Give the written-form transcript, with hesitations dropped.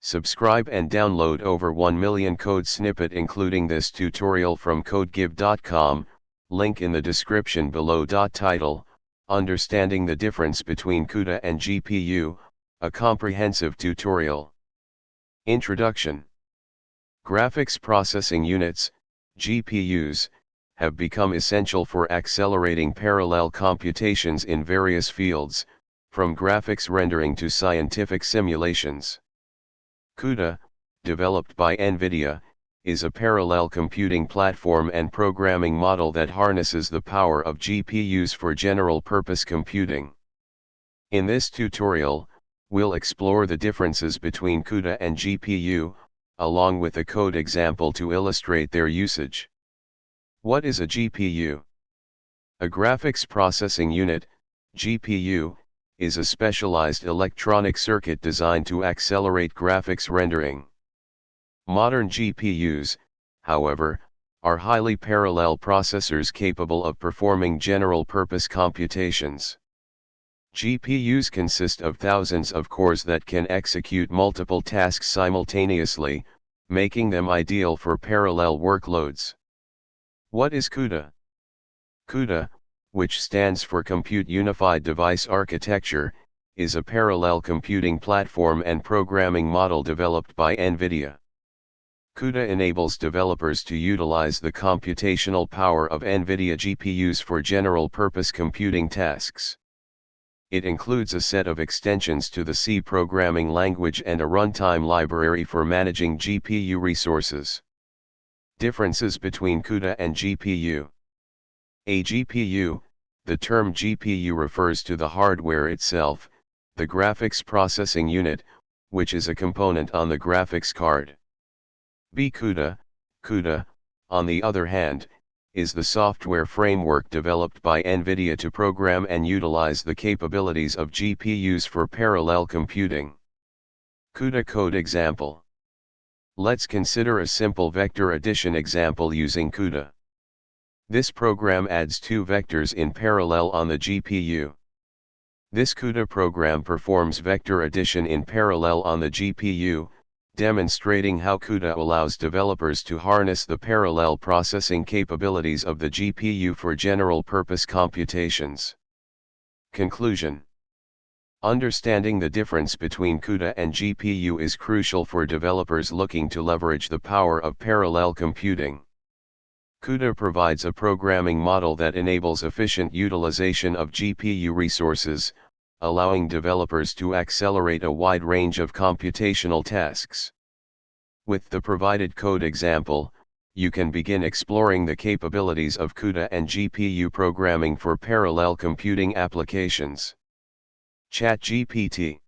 Subscribe and download over 1 million code snippet including this tutorial from codegive.com, link in the description below. Title, Understanding the Difference Between CUDA and GPU, a comprehensive tutorial. Introduction. Graphics processing units, GPUs, have become essential for accelerating parallel computations in various fields, from graphics rendering to scientific simulations. CUDA, developed by NVIDIA, is a parallel computing platform and programming model that harnesses the power of GPUs for general-purpose computing. In this tutorial, we'll explore the differences between CUDA and GPU, along with a code example to illustrate their usage. What is a GPU? A graphics processing unit, GPU, is a specialized electronic circuit designed to accelerate graphics rendering. Modern GPUs, however, are highly parallel processors capable of performing general-purpose computations. GPUs consist of thousands of cores that can execute multiple tasks simultaneously, making them ideal for parallel workloads. What is CUDA? CUDA, which stands for Compute Unified Device Architecture, is a parallel computing platform and programming model developed by NVIDIA. CUDA enables developers to utilize the computational power of NVIDIA GPUs for general-purpose computing tasks. It includes a set of extensions to the C programming language and a runtime library for managing GPU resources. Differences between CUDA and GPU. A GPU, the term GPU refers to the hardware itself, the graphics processing unit, which is a component on the graphics card. CUDA, on the other hand, is the software framework developed by NVIDIA to program and utilize the capabilities of GPUs for parallel computing. CUDA code example. Let's consider a simple vector addition example using CUDA. This program adds two vectors in parallel on the GPU. This CUDA program performs vector addition in parallel on the GPU, demonstrating how CUDA allows developers to harness the parallel processing capabilities of the GPU for general-purpose computations. Conclusion. Understanding the difference between CUDA and GPU is crucial for developers looking to leverage the power of parallel computing. CUDA provides a programming model that enables efficient utilization of GPU resources, allowing developers to accelerate a wide range of computational tasks. With the provided code example, you can begin exploring the capabilities of CUDA and GPU programming for parallel computing applications. ChatGPT.